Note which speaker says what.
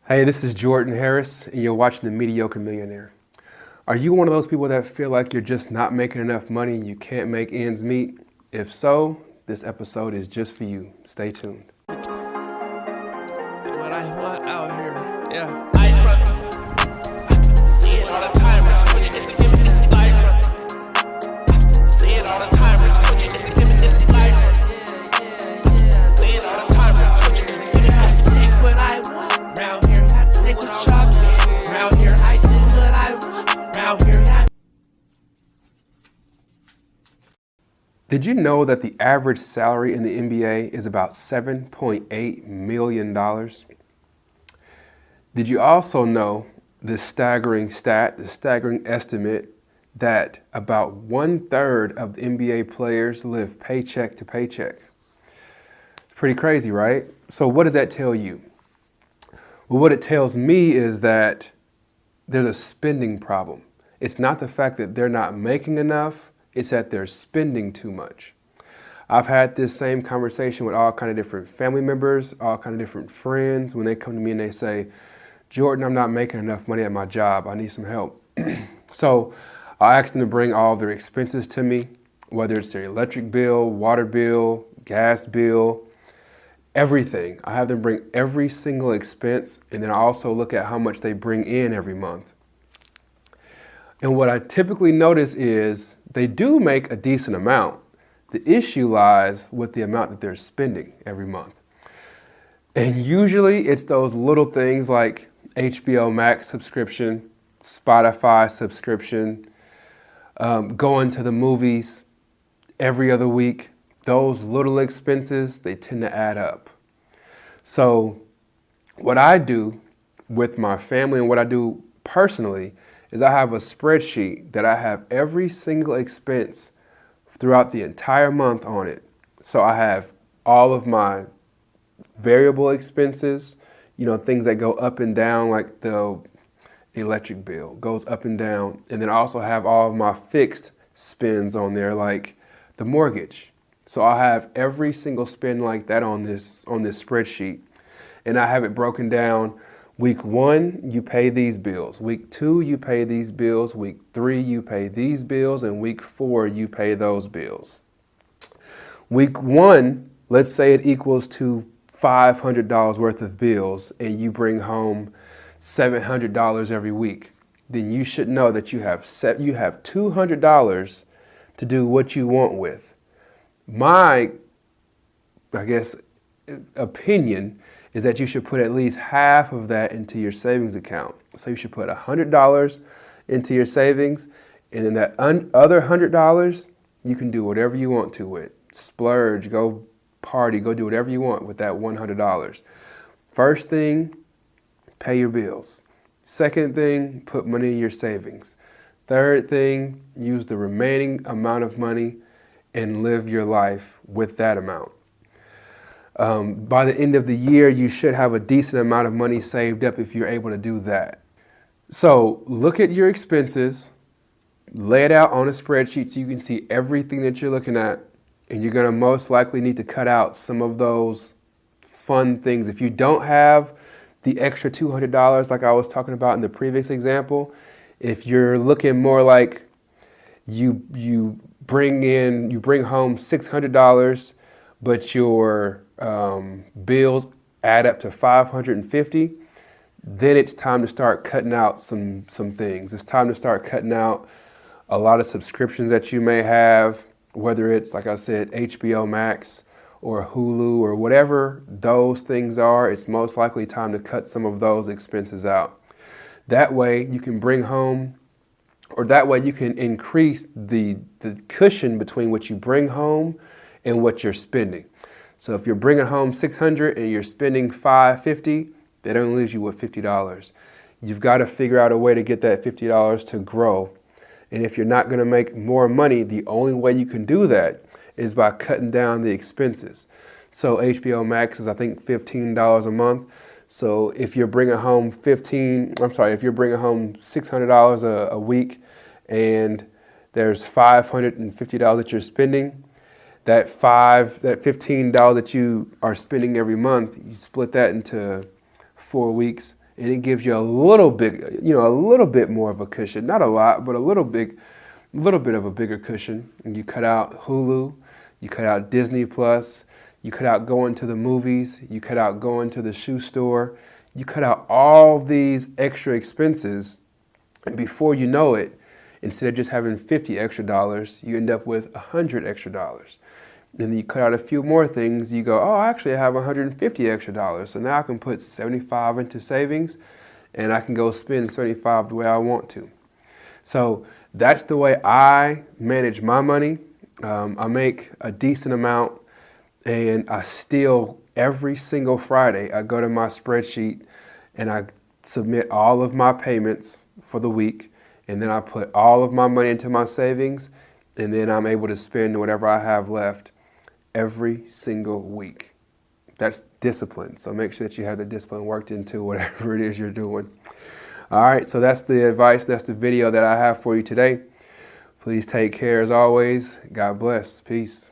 Speaker 1: Hey, this is Jordan Harris, and you're watching The Mediocre Millionaire. Are you one of those people that feel like you're just not making enough money and you can't make ends meet? If so, this episode is just for you. Stay tuned.
Speaker 2: What I want out here, yeah.
Speaker 1: Did you know that the average salary in the NBA is about $7.8 million? Did you also know the staggering estimate that about 1/3 of the NBA players live paycheck to paycheck? It's pretty crazy, right? So what does that tell you? Well, what it tells me is that there's a spending problem. It's not the fact that they're not making enough, it's that they're spending too much. I've had this same conversation with all kind of different family members, all kind of different friends, when they come to me and they say, Jordan, I'm not making enough money at my job, I need some help. So I ask them to bring all of their expenses to me, whether it's their electric bill, water bill, gas bill, everything. I have them bring every single expense, and then I also look at how much they bring in every month. And what I typically notice is they do make a decent amount. The issue lies with the amount that they're spending every month. And usually it's those little things like HBO Max subscription, Spotify subscription, going to the movies every other week. Those little expenses, they tend to add up. So what I do with my family and what I do personally is I have a spreadsheet that I have every single expense throughout the entire month on it. So I have all of my variable expenses, things that go up and down, like the electric bill goes up and down. And then I also have all of my fixed spends on there, like the mortgage. So I have every single spend like that on this spreadsheet. And I have it broken down. Week 1, you pay these bills. Week 2, you pay these bills. Week 3, you pay these bills. And week 4, you pay those bills. Week 1, let's say it equals to $500 worth of bills, and you bring home $700 every week. Then you should know that you have $200 to do what you want with. My, opinion is that you should put at least half of that into your savings account. So you should put $100 into your savings, and then that other $100, you can do whatever you want to with. Splurge, go party, go do whatever you want with that $100. First thing, pay your bills. Second thing, put money in your savings. Third thing, use the remaining amount of money and live your life with that amount. By the end of the year, you should have a decent amount of money saved up if you're able to do that. So look at your expenses, lay it out on a spreadsheet so you can see everything that you're looking at, and you're going to most likely need to cut out some of those fun things. If you don't have the extra $200 like I was talking about in the previous example, if you're looking more like you bring home $600, but your bills add up to $550, then it's time to start cutting out some things. It's time to start cutting out a lot of subscriptions that you may have, whether it's, like I said, HBO Max or Hulu or whatever those things are. It's most likely time to cut some of those expenses out. That way you can increase the cushion between what you bring home and what you're spending. So if you're bringing home $600 and you're spending $550, that only leaves you with $50. You've got to figure out a way to get that $50 to grow. And if you're not going to make more money, the only way you can do that is by cutting down the expenses. So HBO Max is, I think, $15 a month. So if you're bringing home $600 a week and there's $550 that you're spending, that $15 that you are spending every month, you split that into 4 weeks, and it gives you a little bit, a little bit more of a cushion. Not a lot, but a little bit of a bigger cushion. And you cut out Hulu, you cut out Disney Plus, you cut out going to the movies, you cut out going to the shoe store, you cut out all these extra expenses, and before you know it, instead of just having $50 extra, you end up with $100 extra. And then you cut out a few more things, you go, oh, actually I have $150 extra. So now I can put 75 into savings and I can go spend 75 the way I want to. So that's the way I manage my money. I make a decent amount, and I still, every single Friday, I go to my spreadsheet and I submit all of my payments for the week. And then I put all of my money into my savings, and then I'm able to spend whatever I have left every single week. That's discipline. So make sure that you have the discipline worked into whatever it is you're doing. All right, so that's the advice. That's the video that I have for you today. Please take care as always. God bless. Peace.